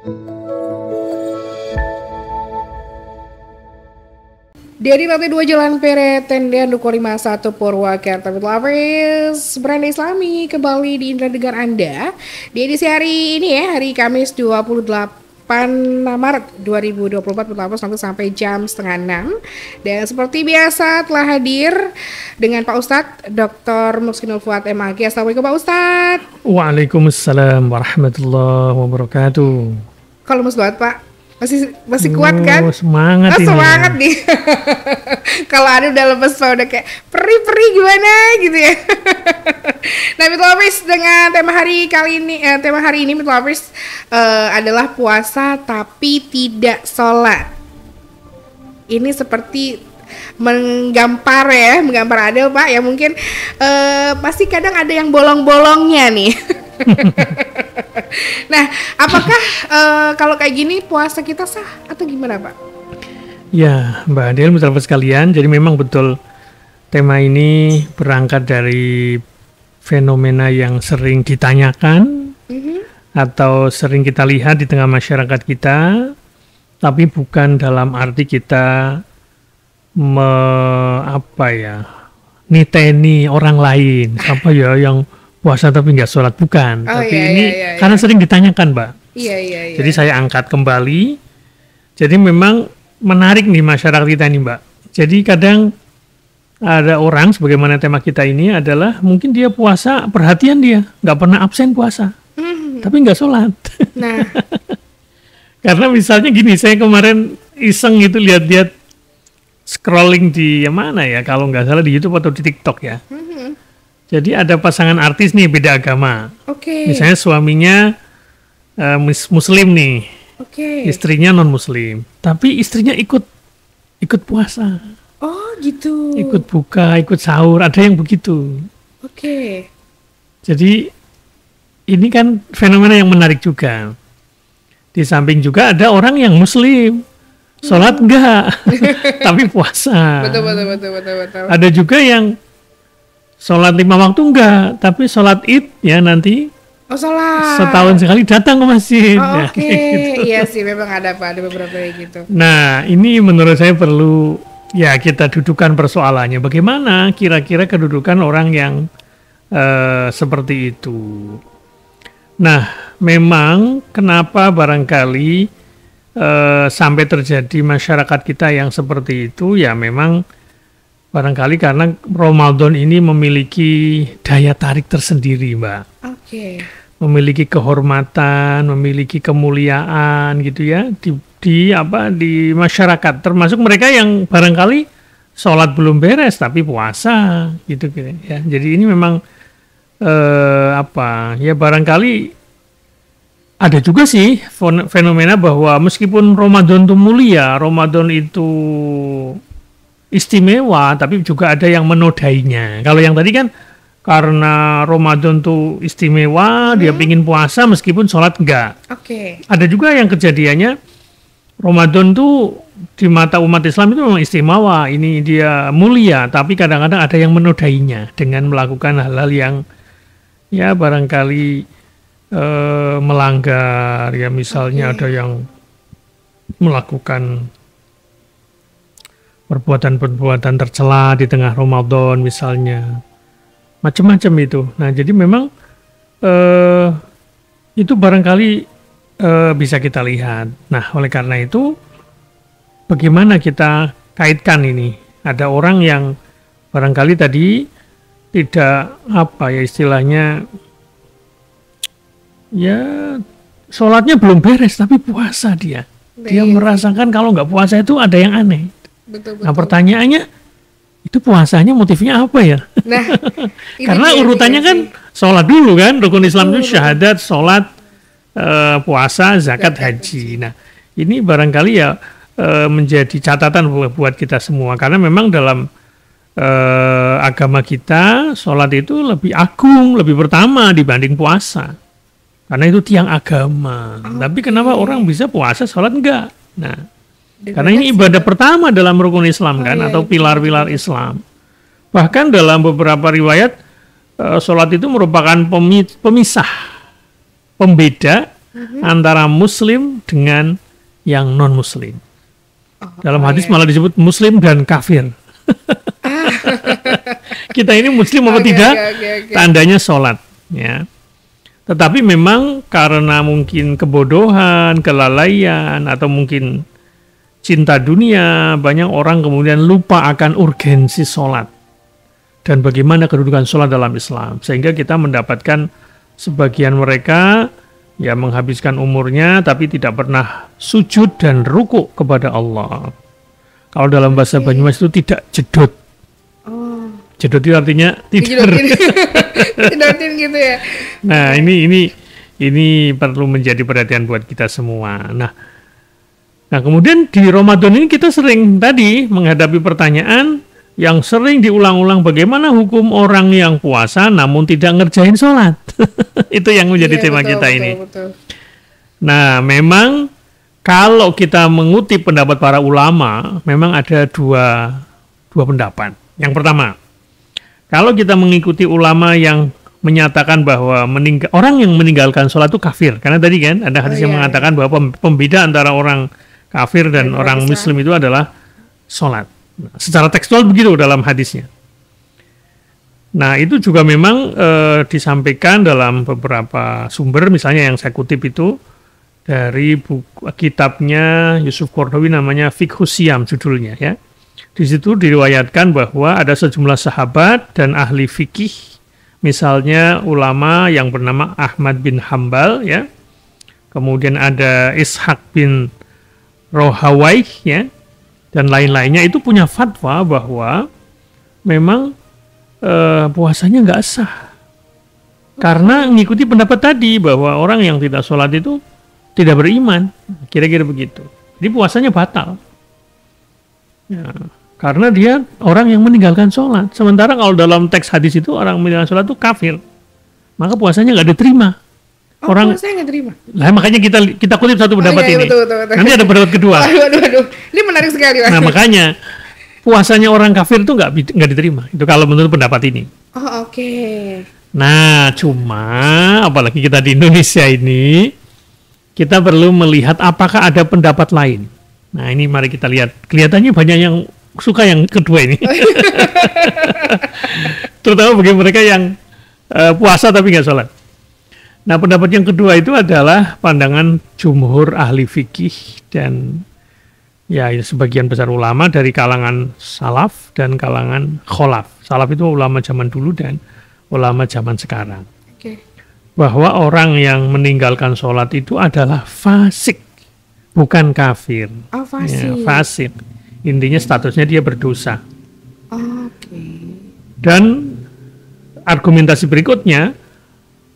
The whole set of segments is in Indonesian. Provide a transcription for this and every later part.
Dari lantai 2 Jalan Pere, Tendian Duku 51 Purwakarta, Lovers, Beranda Islami kembali di Indra Dengar Anda di edisi hari ini ya, hari Kamis 28 Maret 2024 nanti sampai jam 5:30. Dan seperti biasa telah hadir dengan Pak Ustadz Dr. Muhsinul Fuad MAG. Assalamualaikum Pak Ustadz. Waalaikumsalam warahmatullahi wabarakatuh. Kalau Mas Fuad Pak masih kuat kan? Semangat ini. Semangat nih. Kalau ada udah lemes Pak, udah kayak peri-peri gimana gitu ya. Nah, Mitlovers, dengan tema hari ini Mitlovers adalah puasa tapi tidak sholat. Ini seperti menggampar adil Pak ya, mungkin pasti kadang ada yang bolong-bolongnya nih. Nah, apakah kalau kayak gini puasa kita sah atau gimana Pak? Ya, Mbak Adel, sahabat sekalian, jadi memang betul tema ini berangkat dari fenomena yang sering ditanyakan atau sering kita lihat di tengah masyarakat kita, tapi bukan dalam arti kita niteni orang lain, apa ya yang puasa tapi nggak sholat, bukan. Tapi ini karena sering ditanyakan, Mbak. Iya. Jadi saya angkat kembali. Jadi memang menarik nih masyarakat kita ini, Mbak. Jadi kadang ada orang, sebagaimana tema kita ini adalah mungkin dia puasa, perhatian dia, nggak pernah absen puasa, tapi nggak sholat. Nah, karena misalnya gini, saya kemarin iseng itu lihat-lihat scrolling di mana ya, kalau nggak salah di YouTube atau di TikTok ya. Jadi ada pasangan artis nih beda agama. Misalnya suaminya Muslim nih, istrinya non Muslim, tapi istrinya ikut puasa. Oh gitu. Ikut buka, ikut sahur, ada yang begitu. Jadi ini kan fenomena yang menarik juga. Di samping juga ada orang yang Muslim, sholat enggak, tapi puasa. Betul. Ada juga yang sholat 5 waktu enggak, tapi sholat Id ya nanti. Oh, sholat. Setahun sekali datang ke masjid. Oh, ya, gitu. Iya sih, memang ada Pak, ada beberapa kayak gitu. Nah, ini menurut saya perlu ya kita dudukan persoalannya. Bagaimana kira-kira kedudukan orang yang seperti itu. Nah, memang kenapa barangkali sampai terjadi masyarakat kita yang seperti itu, ya memang barangkali karena Ramadan ini memiliki daya tarik tersendiri, Mbak. Memiliki kehormatan, memiliki kemuliaan gitu ya di masyarakat, termasuk mereka yang barangkali sholat belum beres tapi puasa gitu ya. Jadi ini memang ya barangkali ada juga sih fenomena bahwa meskipun Ramadan itu mulia, Ramadan itu istimewa, tapi juga ada yang menodainya. Kalau yang tadi kan karena Ramadan tuh istimewa, dia pingin puasa meskipun sholat enggak. Ada juga yang kejadiannya Ramadan tuh di mata umat Islam itu memang istimewa, ini dia mulia, tapi kadang-kadang ada yang menodainya dengan melakukan hal-hal yang ya barangkali melanggar, ya misalnya ada yang melakukan perbuatan-perbuatan tercela di tengah Ramadan misalnya, macam-macam itu. Nah, jadi memang itu barangkali bisa kita lihat. Nah, oleh karena itu bagaimana kita kaitkan ini? Ada orang yang barangkali tadi tidak istilahnya ya sholatnya belum beres tapi puasa dia. Dia merasakan kalau nggak puasa itu ada yang aneh. Betul. Nah, pertanyaannya itu puasanya motifnya apa ya? Nah, karena urutannya kan sholat dulu kan, rukun Islam itu syahadat, sholat, puasa, zakat, haji. Nah, ini barangkali ya menjadi catatan buat kita semua, karena memang dalam agama kita sholat itu lebih agung, lebih pertama dibanding puasa, karena itu tiang agama. Tapi kenapa orang bisa puasa, sholat enggak? Nah, karena ini ibadah pertama dalam rukun Islam kan, atau pilar-pilar Islam. Bahkan dalam beberapa riwayat, sholat itu merupakan pemisah, pembeda antara muslim dengan yang non-muslim. Dalam hadis iya. malah disebut muslim dan kafir. Kita ini muslim apa tidak? Oke. Tandanya sholat. Ya. Tetapi memang karena mungkin kebodohan, kelalaian, atau mungkin cinta dunia, banyak orang kemudian lupa akan urgensi sholat. Dan bagaimana kedudukan sholat dalam Islam. Sehingga kita mendapatkan sebagian mereka ya menghabiskan umurnya tapi tidak pernah sujud dan ruku kepada Allah. Kalau dalam bahasa Banyumas itu tidak jedot. Oh. Jedot itu artinya tidur. Tidurin gitu ya. Nah, ini perlu menjadi perhatian buat kita semua. Nah, kemudian di Ramadan ini kita sering tadi menghadapi pertanyaan yang sering diulang-ulang, bagaimana hukum orang yang puasa namun tidak ngerjain sholat. Itu yang menjadi tema kita ini. Betul. Nah, memang kalau kita mengutip pendapat para ulama, memang ada dua pendapat. Yang pertama, kalau kita mengikuti ulama yang menyatakan bahwa orang yang meninggalkan sholat itu kafir. Karena tadi kan ada hadis yang mengatakan bahwa pembeda antara orang kafir dan orang muslim itu adalah sholat. Nah, secara tekstual begitu dalam hadisnya. Nah, itu juga memang disampaikan dalam beberapa sumber, misalnya yang saya kutip itu dari kitabnya Yusuf Qaradawi namanya Fiqhus Siyam judulnya ya. Di situ diriwayatkan bahwa ada sejumlah sahabat dan ahli fikih, misalnya ulama yang bernama Ahmad bin Hambal ya. Kemudian ada Ishaq bin Rohawai ya. Dan lain-lainnya itu punya fatwa bahwa memang puasanya nggak sah. Karena mengikuti pendapat tadi bahwa orang yang tidak sholat itu tidak beriman. Kira-kira begitu. Jadi puasanya batal. Ya, karena dia orang yang meninggalkan sholat. Sementara kalau dalam teks hadis itu orang meninggalkan sholat itu kafir. Maka puasanya nggak diterima. Orang puasanya nggak terima. Lah makanya kita kutip satu pendapat ini. Betul. Nanti ada pendapat kedua. Waduh. Ini menarik sekali. Nah makanya puasanya orang kafir itu nggak diterima. Itu kalau menurut pendapat ini. Oh oke. Nah cuma apalagi kita di Indonesia ini kita perlu melihat apakah ada pendapat lain. Nah ini mari kita lihat. Kelihatannya banyak yang suka yang kedua ini. Terutama bagi mereka yang puasa tapi nggak sholat. Nah, pendapat yang kedua itu adalah pandangan jumhur ahli fikih dan ya sebagian besar ulama dari kalangan salaf dan kalangan kholaf. Salaf itu ulama zaman dulu dan ulama zaman sekarang. Okay. Bahwa orang yang meninggalkan sholat itu adalah fasik, bukan kafir. Oh, fasik. Ya, fasik. Intinya statusnya dia berdosa. Oke. Dan argumentasi berikutnya,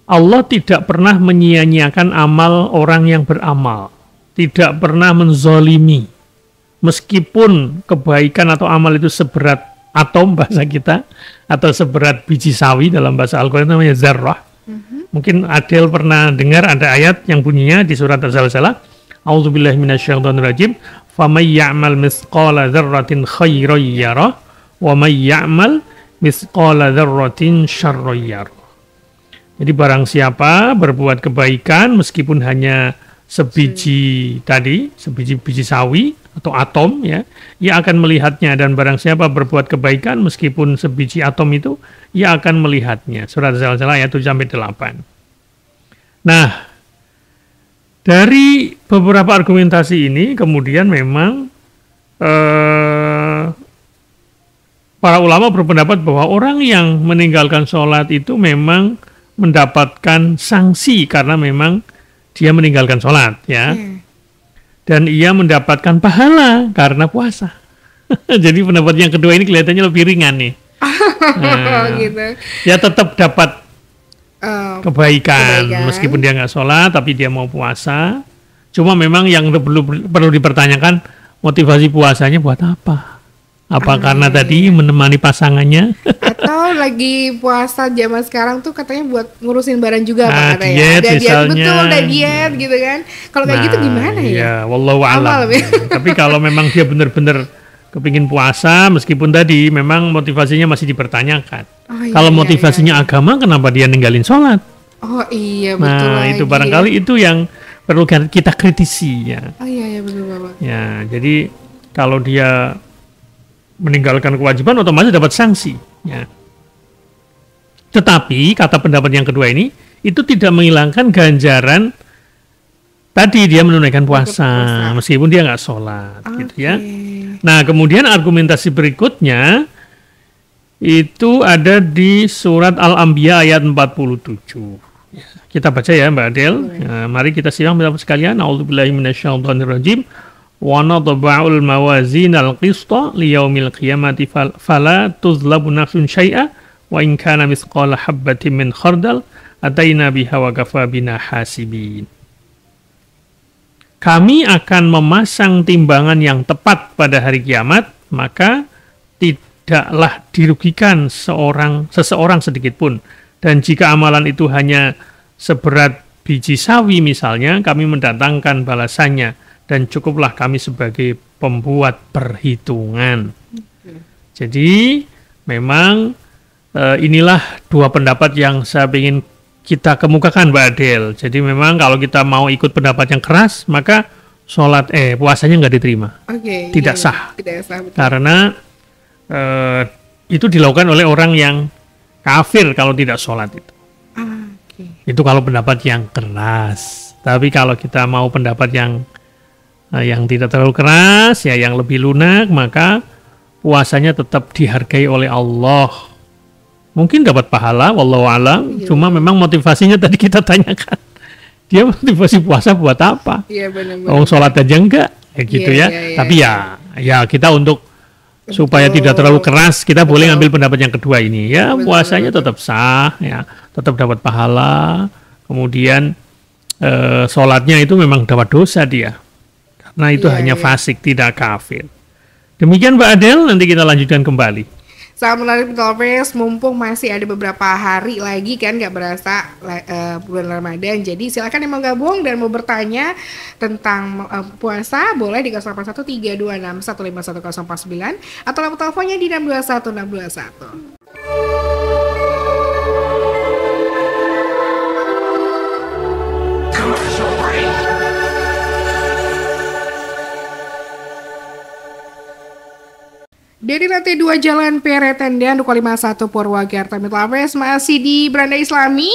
Allah tidak pernah menyia-nyiakan amal orang yang beramal. Tidak pernah menzolimi. Meskipun kebaikan atau amal itu seberat atom bahasa kita, atau seberat biji sawi dalam bahasa Al-Quran namanya zarrah. Mungkin Adel pernah dengar ada ayat yang bunyinya di surat Az-Zalzalah. A'udzubillahi minasyaitonirrajim. Faman ya'mal mithqala dzarratin khairan yarah wa may ya'mal mithqala dzarratin syarran yarah. Jadi barang siapa berbuat kebaikan meskipun hanya sebiji biji sawi atau atom ya, ia akan melihatnya, dan barang siapa berbuat kebaikan meskipun sebiji atom itu, ia akan melihatnya. Surat Az-Zalzalah ayat 7-8. Nah, dari beberapa argumentasi ini kemudian memang para ulama berpendapat bahwa orang yang meninggalkan sholat itu memang mendapatkan sanksi karena memang dia meninggalkan sholat ya, dan ia mendapatkan pahala karena puasa. Jadi pendapat yang kedua ini kelihatannya lebih ringan nih. Gitu. Ya tetap dapat kebaikan meskipun dia nggak sholat tapi dia mau puasa. Cuma memang yang perlu dipertanyakan, motivasi puasanya buat apa? Apa karena tadi menemani pasangannya? Atau lagi puasa zaman sekarang tuh katanya buat ngurusin barang juga Nah, katanya. diet Ada misalnya. betul, ada diet gitu kan. Kalau kayak gitu gimana ya? Ya, wallahu a'lam. Amal, ya. Tapi kalau memang dia benar-benar kepingin puasa, meskipun tadi memang motivasinya masih dipertanyakan. Kalau motivasinya agama, kenapa dia ninggalin sholat? Oh iya, betul Nah, lagi. itu barangkali itu yang perlu kita kritisi ya. Oh iya betul Bapak. Ya, jadi kalau dia meninggalkan kewajiban otomatis dapat sanksi ya. Tetapi kata pendapat yang kedua ini itu tidak menghilangkan ganjaran tadi dia menunaikan puasa meskipun dia nggak sholat gitu ya. Nah, kemudian argumentasi berikutnya itu ada di surat Al-Anbiya ayat 47. Kita baca ya Mbak Adel. Nah, mari kita simak Bapak sekalian. A'udzubillahi minasyaitonirrajim. Wa nadba'ul mawazinal qista liyaumil qiyamati fala tuzlamu nafsun syai'a wa in kana mithqala habbatin min khardal ataina biha wa kafa bina hasibin. Kami akan memasang timbangan yang tepat pada hari kiamat, maka tidaklah dirugikan seseorang sedikit pun. Dan jika amalan itu hanya seberat biji sawi misalnya, kami mendatangkan balasannya dan cukuplah kami sebagai pembuat perhitungan. Jadi memang inilah dua pendapat yang saya ingin kita kemukakan Mbak Adel. Jadi memang kalau kita mau ikut pendapat yang keras, maka puasanya nggak diterima. Tidak sah. Tidak sah betul. Karena itu dilakukan oleh orang yang kafir kalau tidak sholat itu. Itu kalau pendapat yang keras. Tapi kalau kita mau pendapat yang tidak terlalu keras, ya yang lebih lunak, maka puasanya tetap dihargai oleh Allah. Mungkin dapat pahala, wallahu a'lam. Cuma memang motivasinya tadi kita tanyakan. Dia motivasi puasa buat apa? Iya benar-benar. Orang sholat aja enggak, gitu ya. Tapi ya kita untuk supaya tidak terlalu keras, kita boleh ngambil pendapat yang kedua ini. Ya puasanya tetap sah, ya tetap dapat pahala. Kemudian sholatnya itu memang dapat dosa dia, karena itu hanya fasik, tidak kafir. Demikian Mbak Adel, nanti kita lanjutkan kembali. Sangat menarik Topes, mumpung masih ada beberapa hari lagi kan nggak berasa bulan Ramadan. Jadi silakan yang mau gabung dan mau bertanya tentang puasa boleh di 081326151049 atau nomor teleponnya di 621621. Dari lantai 2 Jalan PR Tendian 251 Purwakarta Mitlaves masih di Beranda Islami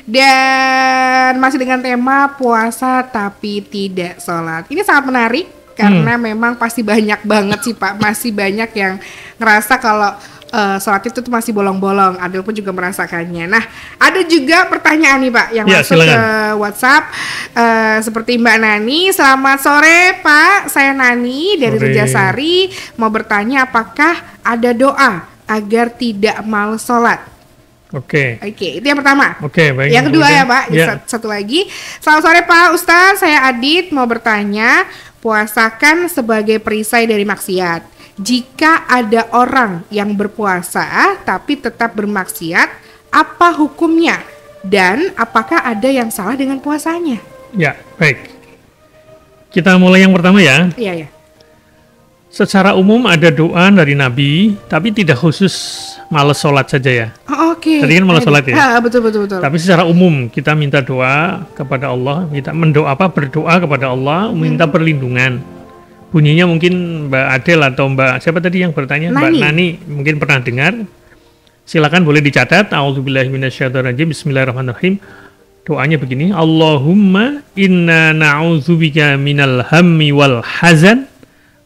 dan masih dengan tema puasa tapi tidak sholat. Ini sangat menarik karena memang pasti banyak banget sih Pak, masih banyak yang ngerasa kalau sholat itu tuh masih bolong-bolong. Adel pun juga merasakannya. Nah, ada juga pertanyaan nih Pak yang masuk ke WhatsApp seperti Mbak Nani. Selamat sore Pak, saya Nani dari Rejasari mau bertanya apakah ada doa agar tidak malas sholat? Oke, itu yang pertama. Baik. Yang kedua ya Pak, satu lagi. Selamat sore Pak Ustaz, saya Adit mau bertanya, puasakan sebagai perisai dari maksiat. Jika ada orang yang berpuasa tapi tetap bermaksiat, apa hukumnya? Dan apakah ada yang salah dengan puasanya? Ya, baik. Kita mulai yang pertama ya. Iya. Secara umum ada doa dari Nabi, tapi tidak khusus malas sholat saja ya. Oke. Tadi kan malas sholat ya. Betul. Tapi secara umum kita minta doa kepada Allah, berdoa kepada Allah, minta perlindungan. Bunyinya mungkin Mbak Adel atau Mbak siapa tadi yang bertanya? Mbak Nani mungkin pernah dengar. Silakan boleh dicatat. A'udzubillahi minasyaitonirrajim. Bismillahirrahmanirrahim. Doanya begini. Allahumma inna na'udzubika minal hammi wal hazan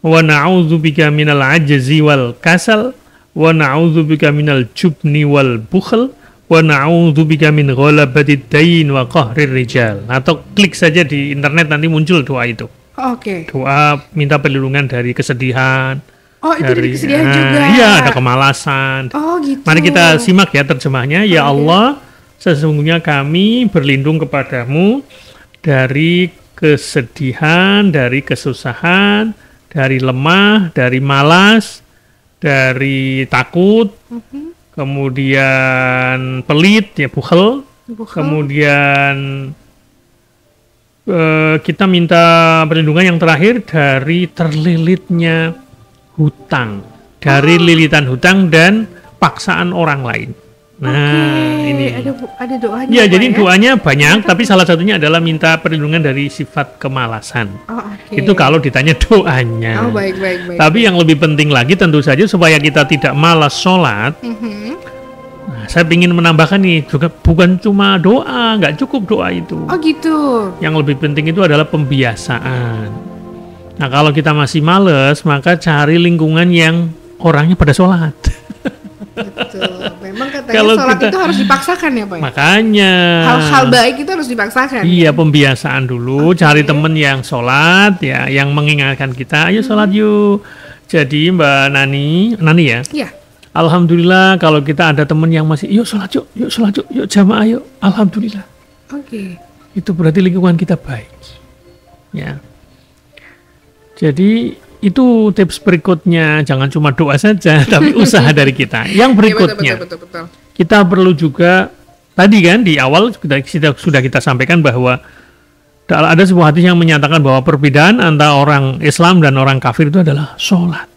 wa na'udzubika minal ajzi wal kasal wa na'udzubika minal jubni wal bukhl wa na'udzubika min ghalabatid dain wa qahrir rijal. Atau klik saja di internet nanti muncul doa itu. Doa minta perlindungan dari kesedihan. Itu dari kesedihan juga. Iya, ada kemalasan. Gitu. Mari kita simak ya terjemahnya. Ya Allah, sesungguhnya kami berlindung kepadamu dari kesedihan, dari kesusahan, dari lemah, dari malas, dari takut, kemudian pelit, ya bukhl. Kemudian kita minta perlindungan yang terakhir dari terlilitnya hutang, dari lilitan hutang dan paksaan orang lain. Nah, ini. Ada doanya. Ya, Pak, jadi doanya banyak, tapi salah satunya adalah minta perlindungan dari sifat kemalasan. Oh, oke. Itu kalau ditanya doanya. Oh, baik. Tapi yang lebih penting lagi tentu saja supaya kita tidak malas sholat. Nah, saya ingin menambahkan nih juga bukan cuma doa, nggak cukup doa itu. Oh gitu. Yang lebih penting itu adalah pembiasaan. Nah, kalau kita masih males, maka cari lingkungan yang orangnya pada sholat. Betul. Memang katanya Kalau sholat kita- itu harus dipaksakan ya Pak? Makanya. Hal-hal baik itu harus dipaksakan. Iya, pembiasaan dulu, cari temen yang sholat, ya, yang mengingatkan kita, ayo sholat yuk. Jadi Mbak Nani ya, Iya. alhamdulillah kalau kita ada temen yang masih, yuk sholat yuk, yuk jamaah yuk, alhamdulillah. Oke. Itu berarti lingkungan kita baik. Ya. Jadi itu tips berikutnya, jangan cuma doa saja, tapi usaha dari kita. Yang berikutnya, Iya, betul. kita perlu juga, tadi kan di awal sudah kita sampaikan bahwa ada sebuah hadis yang menyatakan bahwa perbedaan antara orang Islam dan orang kafir itu adalah sholat.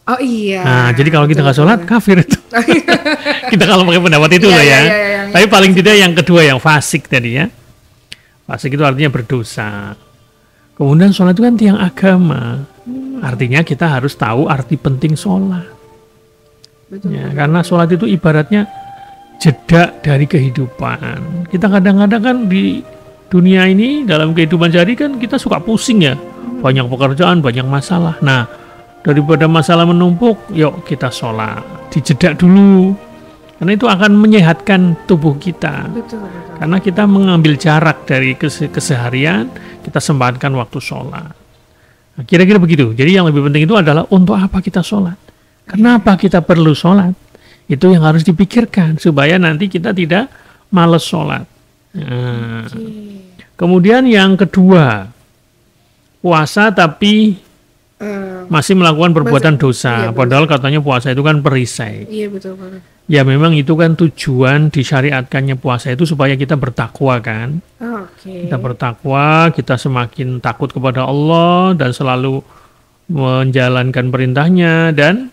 Oh iya. Nah, jadi kalau kita nggak sholat, kafir itu. Kita kalau pakai pendapat itu Iya, loh ya. iya, Tapi paling tidak yang kedua, yang fasik tadi ya. Fasik itu artinya berdosa. Kemudian sholat itu kan tiang agama. Artinya kita harus tahu arti penting sholat. Betul. Ya, karena sholat itu ibaratnya jeda dari kehidupan. Kita kadang-kadang kan di dunia ini, dalam kehidupan sehari kan kita suka pusing ya. Banyak pekerjaan, banyak masalah. Nah, daripada masalah menumpuk, yuk kita sholat. Dijeda dulu. Karena itu akan menyehatkan tubuh kita. Betul. Karena kita mengambil jarak dari keseharian, kita sempatkan waktu sholat. Nah, kira-kira begitu. Jadi yang lebih penting itu adalah untuk apa kita sholat. Kenapa kita perlu sholat? Itu yang harus dipikirkan supaya nanti kita tidak males sholat. Nah, kemudian yang kedua, puasa tapi masih melakukan perbuatan dosa. Iya, Padahal katanya puasa itu kan perisai. Iya betul Pak. Ya memang itu kan tujuan disyariatkannya puasa itu supaya kita bertakwa kan. Oke. Kita bertakwa, kita semakin takut kepada Allah dan selalu menjalankan perintahnya dan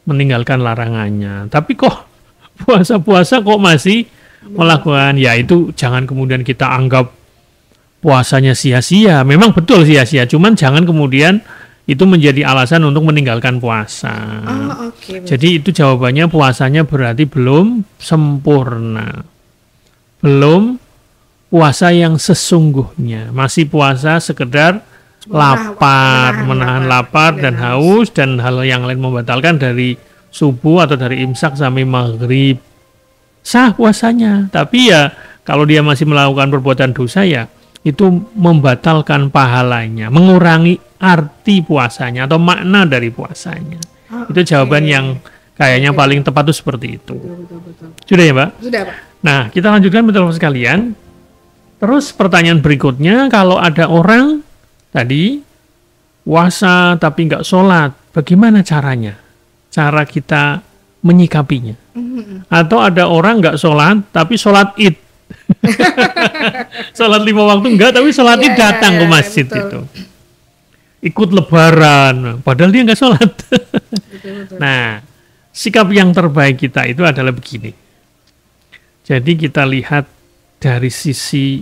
meninggalkan larangannya. Tapi kok puasa-puasa kok masih melakukan, ya itu jangan kemudian kita anggap puasanya sia-sia. Memang betul sia-sia, cuman jangan kemudian itu menjadi alasan untuk meninggalkan puasa. Oh, oke. Jadi itu jawabannya puasanya berarti belum sempurna. Belum puasa yang sesungguhnya. Masih puasa sekedar lapar, menahan lapar dan haus dan hal yang lain membatalkan dari subuh atau dari imsak sampai maghrib. Sah puasanya, tapi ya kalau dia masih melakukan perbuatan dosa ya itu membatalkan pahalanya, mengurangi arti puasanya atau makna dari puasanya. Itu jawaban yang kayaknya paling tepat itu seperti itu. Betul. Sudah ya, Mbak? Sudah Pak. Nah, kita lanjutkan teman-teman sekalian. Terus pertanyaan berikutnya, kalau ada orang tadi puasa tapi nggak sholat, bagaimana caranya? Cara kita menyikapinya. Atau ada orang nggak sholat tapi sholat id. Sholat 5 waktu enggak, tapi sholat id datang ke masjid betul. itu. Ikut lebaran, padahal dia nggak sholat. Betul. Nah, sikap yang terbaik kita itu adalah begini. Jadi kita lihat dari sisi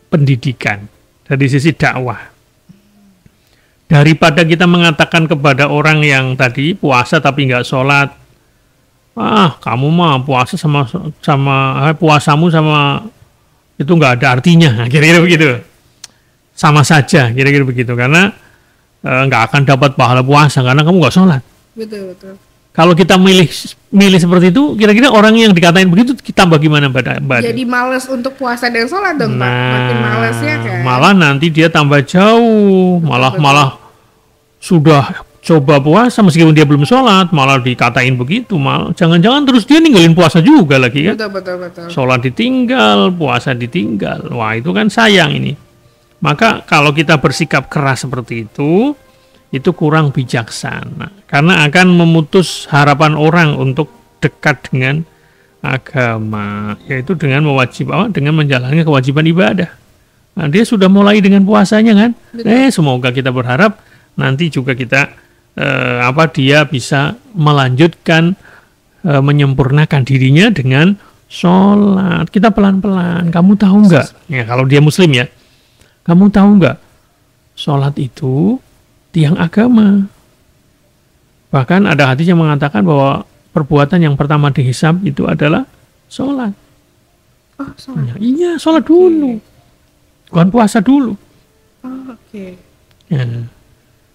pendidikan, dari sisi dakwah. Daripada kita mengatakan kepada orang yang tadi puasa tapi nggak sholat, kamu mah puasa puasamu sama itu nggak ada artinya, kira-kira begitu. Sama saja, kira-kira begitu, karena nggak akan dapat pahala puasa karena kamu nggak sholat. Betul. Kalau kita milih seperti itu, kira-kira orang yang dikatain begitu kita bagaimana, Mbak? Jadi males untuk puasa dan sholat dong Pak. Makin malesnya kan. Malah nanti dia tambah jauh, malah sudah coba puasa meskipun dia belum sholat, malah dikatain begitu, malah jangan-jangan terus dia ninggalin puasa juga lagi kan? Betul. Sholat ditinggal, puasa ditinggal, wah itu kan sayang ini. Maka kalau kita bersikap keras seperti itu kurang bijaksana karena akan memutus harapan orang untuk dekat dengan agama, yaitu dengan dengan menjalankan kewajiban ibadah. Nah, dia sudah mulai dengan puasanya kan? Semoga kita berharap nanti juga kita dia bisa melanjutkan menyempurnakan dirinya dengan sholat. Kita pelan-pelan. Kamu tahu nggak? Ya, kalau dia muslim ya. Kamu tahu nggak? Sholat itu tiang agama. Bahkan ada hadis yang mengatakan bahwa perbuatan yang pertama dihisab itu adalah sholat. Oh, sholat. Iya, sholat dulu. Bukan puasa dulu. Oh, oke. Ya.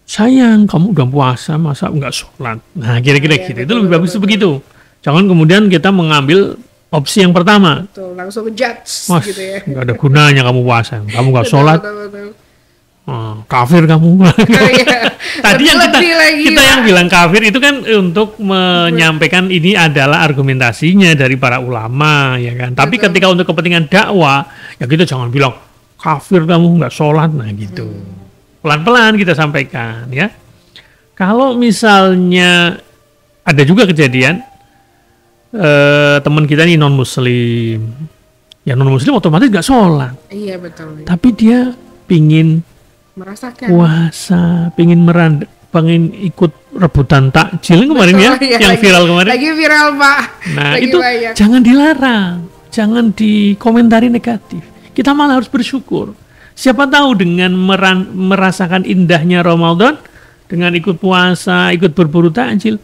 Sayang, kamu udah puasa, masa nggak sholat? Nah, kira-kira gitu. Itu lebih bagus begitu. Jangan kemudian kita mengambil opsi yang pertama. Betul, langsung judge Mas, gitu ya. nggak ada gunanya kamu puasa. Kamu nggak sholat, Betul. kafir kamu. Iya. Tadi yang Lebih-lebih lagi, kita Pak. yang bilang kafir itu kan untuk menyampaikan ini adalah argumentasinya dari para ulama, ya kan. Tapi Betul. ketika untuk kepentingan dakwah, ya kita jangan bilang kafir kamu nggak sholat, nah gitu. Pelan-pelan kita sampaikan, ya. Kalau misalnya ada juga kejadian teman kita ini non muslim, ya non muslim otomatis nggak sholat, Iya, betul. tapi dia pingin Merasakan. puasa, pengen ikut rebutan takjil kemarin ya, Betul, iya, yang lagi- viral kemarin. Lagi viral, Pak. Nah, Lagi itu banyak. jangan dilarang, jangan dikomentari negatif. Kita malah harus bersyukur. Siapa tahu dengan merasakan indahnya Ramadan, dengan ikut puasa, ikut berburu takjil,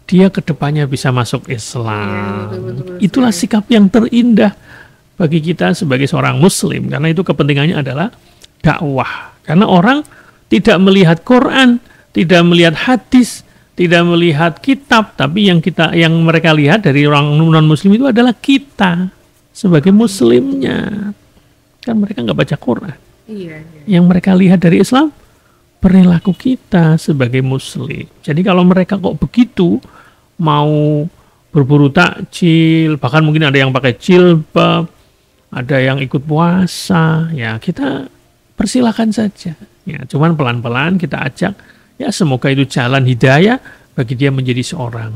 dia kedepannya bisa masuk Islam. Iya, betul, Itulah sikap yang terindah bagi kita sebagai seorang Muslim, karena itu kepentingannya adalah dakwah. Karena orang tidak melihat Quran, tidak melihat hadis, tidak melihat kitab, tapi yang mereka lihat dari orang non Muslim itu adalah kita sebagai Muslimnya. Kan mereka nggak baca Quran. Iya. Yang mereka lihat dari Islam perilaku kita sebagai Muslim. Jadi kalau mereka kok begitu mau berburu takjil, bahkan mungkin ada yang pakai jilbab, ada yang ikut puasa, ya kita persilakan saja. Ya, cuman pelan-pelan kita ajak, ya semoga itu jalan hidayah bagi dia menjadi seorang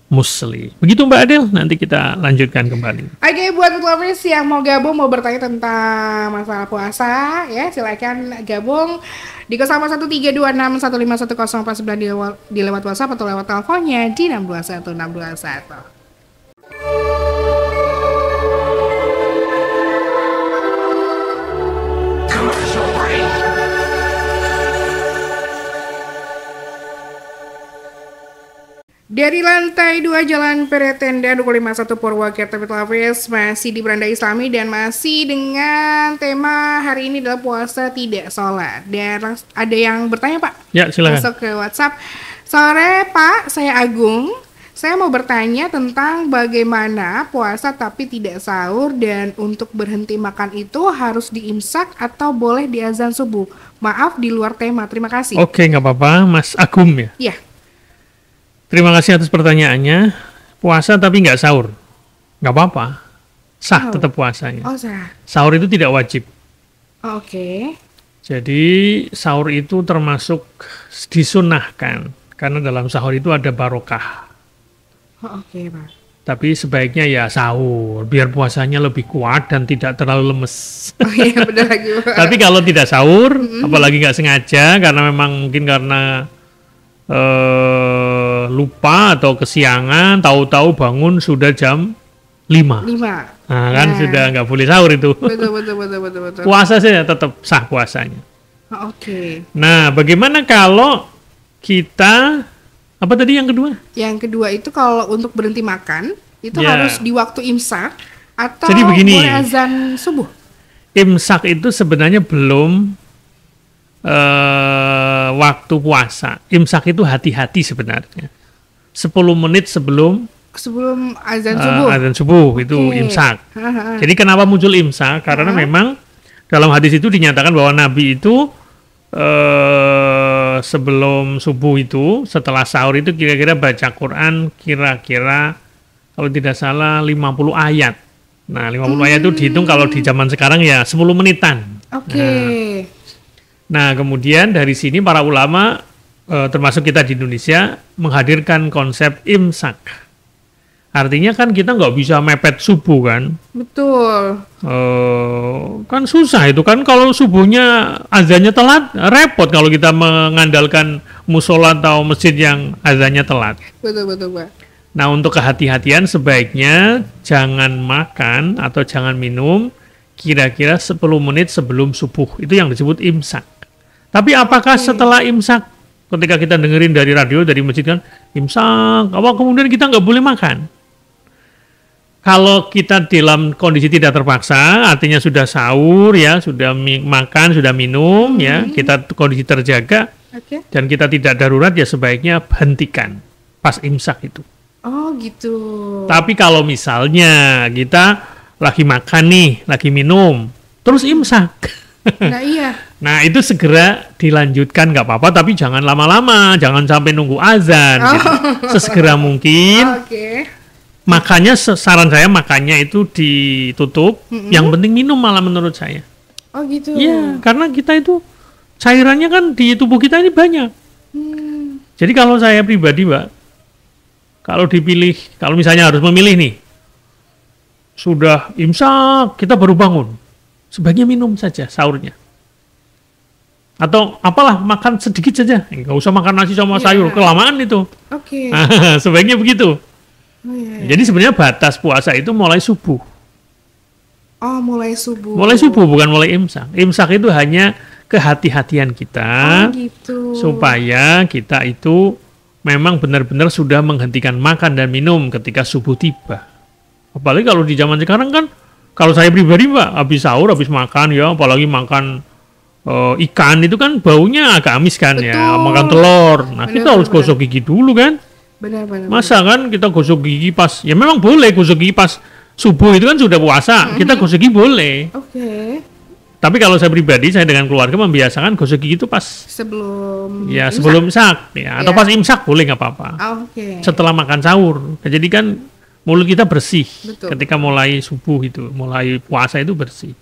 Muslim. Begitu Mbak Adel, nanti kita lanjutkan kembali. Oke, buat lovers yang mau gabung, mau bertanya tentang masalah puasa, ya silakan gabung di 011326151049 di lewat WhatsApp atau lewat teleponnya di 621621. Dari lantai 2 Jalan Peretenda 251 Purwakarta Lovers masih di Beranda Islami dan masih dengan tema hari ini adalah puasa tidak sholat. Dan ada yang bertanya Pak? Ya, silakan. Masuk ke WhatsApp. Sore Pak, saya Agung. Saya mau bertanya tentang bagaimana puasa tapi tidak sahur dan untuk berhenti makan itu harus diimsak atau boleh di azan subuh. Maaf di luar tema. Terima kasih. Oke, nggak apa-apa, Mas Agum ya. Iya. Terima kasih atas pertanyaannya. Puasa tapi nggak sahur, nggak apa-apa, sah Oh. tetap puasanya. Oh, sah. Sahur itu tidak wajib. Oke. Jadi sahur itu termasuk disunahkan karena dalam sahur itu ada barokah. Oh, oke, Pak. Tapi sebaiknya ya sahur biar puasanya lebih kuat dan tidak terlalu lemes. Oh iya, benar lagi, Pak. Tapi kalau tidak sahur, apalagi nggak sengaja karena memang mungkin karena lupa atau kesiangan, tahu-tahu bangun sudah jam 5. 5. Nah, kan Nah. sudah nggak boleh sahur itu. Betul. Puasa saja tetap sah puasanya. Oh, oke. Nah, bagaimana kalau kita apa tadi yang kedua? Yang kedua itu kalau untuk berhenti makan itu Ya. harus di waktu imsak atau Jadi begini. boleh azan subuh. Imsak itu sebenarnya belum waktu puasa. Imsak itu hati-hati sebenarnya. 10 menit sebelum Sebelum azan subuh. azan subuh itu Oke. imsak. Haha. Jadi kenapa muncul imsak? Karena memang dalam hadis itu dinyatakan bahwa Nabi itu sebelum subuh itu, setelah sahur itu kira-kira baca Quran kira-kira kalau tidak salah 50 ayat. Nah, 50 ayat itu dihitung kalau di zaman sekarang ya 10 menitan. Oke. Nah, kemudian dari sini para ulama termasuk kita di Indonesia menghadirkan konsep imsak. Artinya kan kita nggak bisa mepet subuh kan. Betul. Kan susah itu kan kalau subuhnya azannya telat, repot kalau kita mengandalkan musola atau masjid yang azannya telat. Betul, Pak. Nah, untuk kehati-hatian sebaiknya jangan makan atau jangan minum kira-kira 10 menit sebelum subuh. Itu yang disebut imsak. Tapi apakah setelah imsak, ketika kita dengerin dari radio, dari masjid kan, imsak, apa kemudian kita nggak boleh makan? Kalau kita dalam kondisi tidak terpaksa, artinya sudah sahur ya, sudah makan, sudah minum ya, kita kondisi terjaga dan kita tidak darurat ya sebaiknya hentikan pas imsak itu. Oh gitu. Tapi kalau misalnya kita lagi makan nih, lagi minum, terus imsak. Nah iya. Nah itu segera dilanjutkan nggak apa-apa, tapi jangan lama-lama, jangan sampai nunggu azan. Gitu. Sesegera mungkin. Makanya saran saya makannya itu ditutup. Yang penting minum malah menurut saya. Oh gitu. Iya, karena kita itu cairannya kan di tubuh kita ini banyak. Jadi kalau saya pribadi, Mbak, kalau misalnya harus memilih nih, sudah imsak, kita baru bangun, sebaiknya minum saja sahurnya. Atau apalah, makan sedikit saja, nggak usah makan nasi sama sayur, kelamaan itu. Sebaiknya begitu. Jadi sebenarnya batas puasa itu mulai subuh. Oh, mulai subuh. Mulai subuh, bukan mulai imsak. Imsak itu hanya kehati-hatian kita, gitu. Supaya kita itu memang benar-benar sudah menghentikan makan dan minum ketika subuh tiba. Apalagi kalau di zaman sekarang kan, kalau saya pribadi, Mbak, habis sahur, habis makan ya, apalagi makan ikan itu kan baunya agak amis kan. Betul. Ya, makan telur. Nah, kita harus gosok gigi dulu kan. Benar. Masa kan kita gosok gigi pas, ya memang boleh gosok gigi pas subuh itu kan sudah puasa, kita gosok gigi boleh. Tapi kalau saya pribadi, saya dengan keluarga membiasakan gosok gigi itu pas sebelum imsak, ya, atau pas imsak boleh nggak apa-apa. Setelah makan sahur, jadi kan mulut kita bersih. Betul. Ketika mulai subuh itu, mulai puasa itu bersih.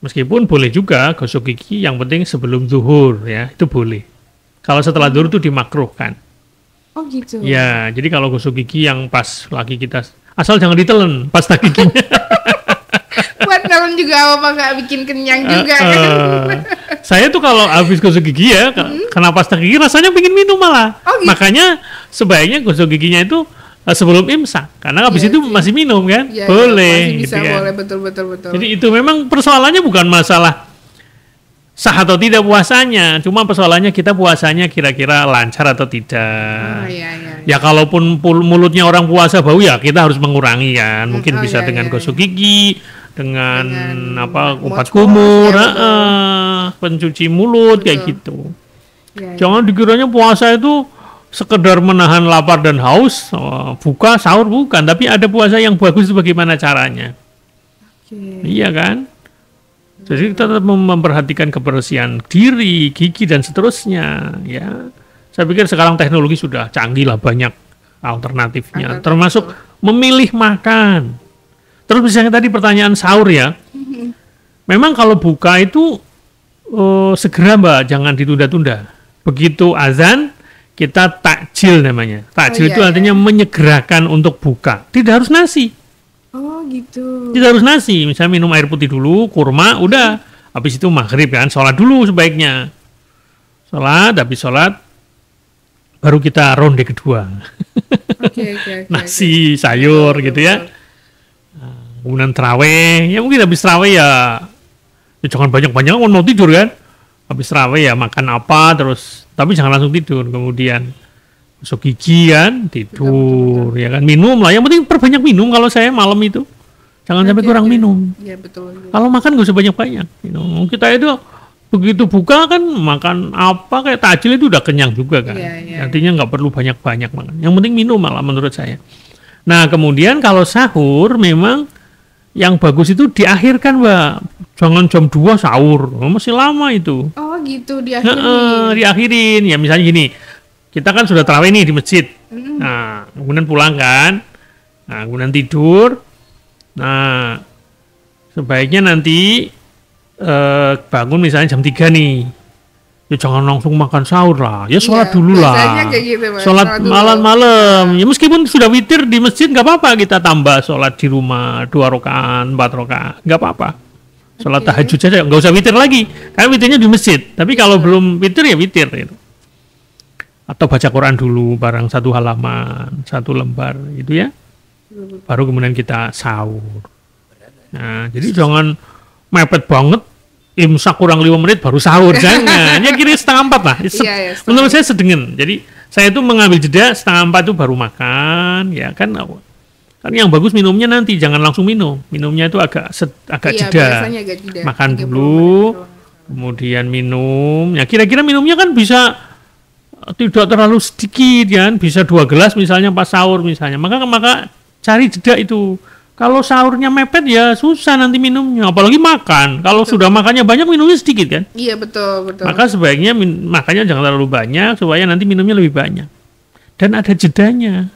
Meskipun boleh juga gosok gigi, yang penting sebelum zuhur ya, itu boleh. Kalau setelah zuhur itu dimakruhkan. Oh gitu. Ya, jadi kalau gosok gigi yang pas lagi kita, asal jangan ditelen pasta giginya. Buat nelen juga apa nggak bikin kenyang juga kan. Saya tuh kalau habis gosok gigi ya, kena pasta gigi rasanya pengen minum malah. Oh, gitu. Makanya sebaiknya gosok giginya itu sebelum imsak, karena habis itu masih minum kan, boleh. Masih bisa, gitu kan. boleh, betul. Jadi itu memang persoalannya bukan masalah sah atau tidak puasanya, cuma persoalannya kita puasanya kira-kira lancar atau tidak. Ya kalaupun mulutnya orang puasa bau ya kita harus mengurangi kan. Mungkin bisa dengan gosok gigi, dengan obat kumur, pencuci mulut kayak gitu. Jangan dikiranya puasa itu sekedar menahan lapar dan haus, buka sahur bukan, tapi ada puasa yang bagus itu bagaimana caranya. Iya kan? Jadi kita tetap memperhatikan kebersihan diri, gigi dan seterusnya. Ya, saya pikir sekarang teknologi sudah canggih lah, banyak alternatifnya, termasuk memilih makan. Terus misalnya tadi pertanyaan sahur ya, memang kalau buka itu segera Mbak, jangan ditunda-tunda. Begitu azan kita takjil namanya. Takjil itu artinya menyegerakan untuk buka. Tidak harus nasi. Oh gitu. Tidak harus nasi, misalnya minum air putih dulu, kurma, udah. Habis itu maghrib kan, sholat dulu sebaiknya. Habis sholat, baru kita ronde kedua. Nasi, sayur gitu ya. Kemudian terawih, ya mungkin habis terawih ya jangan banyak-banyak, mau tidur kan. Habis terawih ya makan apa, terus, tapi jangan langsung tidur. Kemudian gosok gigi kan, tidur, ya kan, minum lah. Yang penting perbanyak minum kalau saya malam itu. Jangan sampai kurang minum. Ya, betul. Kalau makan gak usah banyak-banyak. Kita itu begitu buka kan, makan apa kayak takjil itu udah kenyang juga kan. Artinya nggak perlu banyak-banyak makan. Yang penting minum malah menurut saya. Nah kemudian kalau sahur memang yang bagus itu diakhirkan Mbak. Jangan jam 2 sahur, masih lama itu. Oh gitu, diakhirin. Diakhirin, ya misalnya gini. Kita kan sudah tarawih nih di masjid. Nah, kemudian pulang kan. Nah, kemudian tidur. Nah, sebaiknya nanti bangun misalnya jam 3 nih. Ya jangan langsung makan sahur lah. Ya sholat dulu lah. Gitu, sholat malam-malam. Ya meskipun sudah witir di masjid nggak apa-apa, kita tambah sholat di rumah 2 rakaat, 4 rakaat, nggak apa-apa. Sholat tahajud saja, nggak usah witir lagi. Karena witirnya di masjid. Tapi kalau belum witir ya witir gitu. atau baca Quran dulu barang satu halaman, satu lembar itu ya. Baru kemudian kita sahur. Nah, jadi jangan mepet banget imsak kurang 5 menit baru sahur, jangan. Ya kira setengah 4 lah. Menurut saya sedengen. Jadi saya itu mengambil jeda setengah 4 itu baru makan, ya kan. Kan yang bagus minumnya nanti, jangan langsung minum. Minumnya itu agak jeda. Makan dulu, kemudian minum. Ya kira-kira minumnya kan bisa tidak terlalu sedikit, kan. Bisa 2 gelas misalnya pas sahur misalnya. Maka cari jeda itu. Kalau sahurnya mepet ya susah nanti minumnya, apalagi makan. Kalau sudah makannya banyak, minumnya sedikit kan? Iya, betul. Maka sebaiknya makannya jangan terlalu banyak supaya nanti minumnya lebih banyak. Dan ada jedanya.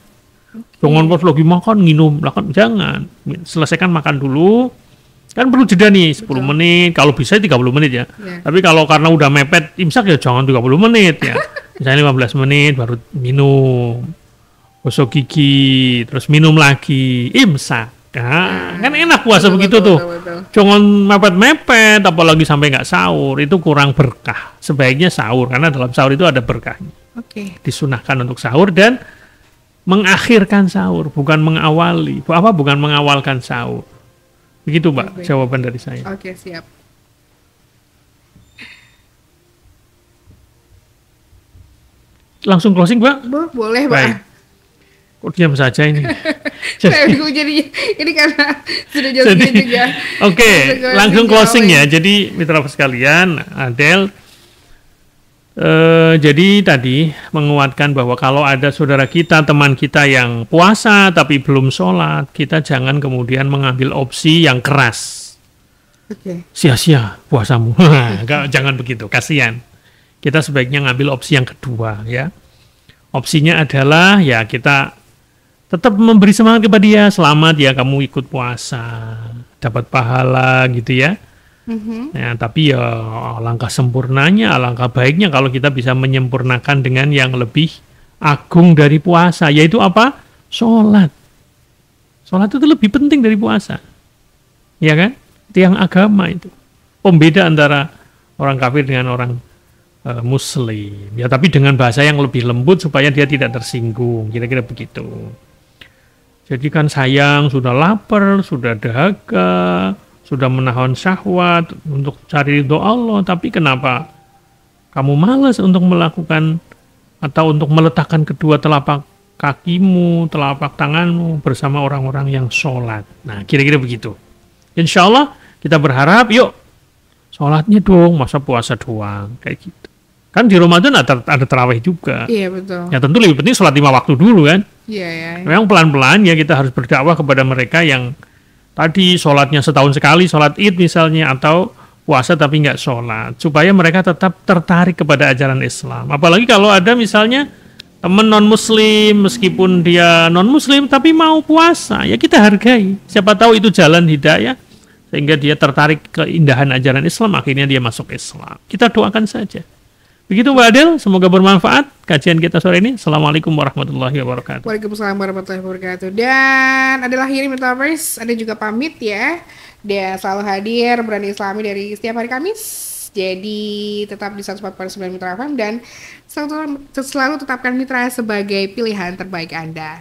Jangan pas lagi makan minum, jangan. Selesaikan makan dulu. Kan perlu jeda nih 10 menit, kalau bisa 30 menit ya. Tapi kalau karena udah mepet imsak ya jangan 30 menit ya. Misalnya 15 menit baru minum. Gosok gigi, terus minum lagi, imsak. Nah, kan enak puasa begitu tuh. Jangan mepet-mepet, apalagi sampai nggak sahur, itu kurang berkah. Sebaiknya sahur, karena dalam sahur itu ada berkahnya. Disunahkan untuk sahur dan mengakhirkan sahur, bukan mengawali. Bukan mengawalkan sahur. Begitu, Mbak, jawaban dari saya. Oke, siap. Langsung closing, Mbak? Boleh, Pak. Baik. Kok diam saja ini? jadi ini karena sudah jauh juga. Oke, langsung closing ya. Jadi mitra sekalian, Adel, jadi tadi menguatkan bahwa kalau ada saudara kita, teman kita yang puasa tapi belum sholat, kita jangan kemudian mengambil opsi yang keras. Sia-sia puasamu. Jangan begitu, kasihan. Kita sebaiknya ngambil opsi yang kedua ya. Opsinya adalah ya kita tetap memberi semangat kepada dia, selamat ya kamu ikut puasa, dapat pahala gitu ya. Nah, tapi ya alangkah sempurnanya, alangkah baiknya kalau kita bisa menyempurnakan dengan yang lebih agung dari puasa, yaitu apa? Sholat. Sholat itu lebih penting dari puasa, ya kan? Tiang agama itu, pembeda antara orang kafir dengan orang Muslim. Ya, tapi dengan bahasa yang lebih lembut supaya dia tidak tersinggung, kira-kira begitu. Jadi kan sayang, sudah lapar, sudah dahaga, sudah menahan syahwat untuk cari ridho Allah, tapi kenapa kamu malas untuk melakukan atau untuk meletakkan kedua telapak kakimu, telapak tanganmu bersama orang-orang yang sholat. Nah, kira-kira begitu. Insya Allah kita berharap, yuk sholatnya dong, masa puasa doang, kayak gitu. Kan di Ramadan ada tarawih juga. Iya, betul. Ya tentu lebih penting sholat 5 waktu dulu kan. Iya. Memang pelan-pelan ya kita harus berdakwah kepada mereka yang tadi sholatnya setahun sekali, sholat Id misalnya, atau puasa tapi nggak sholat, supaya mereka tetap tertarik kepada ajaran Islam. Apalagi kalau ada misalnya teman non-muslim, meskipun dia non-muslim tapi mau puasa, ya kita hargai. Siapa tahu itu jalan hidayah, sehingga dia tertarik keindahan ajaran Islam, akhirnya dia masuk Islam. Kita doakan saja. Begitu Mbak Adel, semoga bermanfaat kajian kita sore ini. Assalamualaikum warahmatullahi wabarakatuh. Waalaikumsalam warahmatullahi wabarakatuh. Dan adalah Hirim Metaverse, ada juga pamit ya. Dia selalu hadir berani Islami dari setiap hari Kamis. Jadi tetap di 104.9 Mitra FM dan selalu tetapkan Mitra sebagai pilihan terbaik Anda.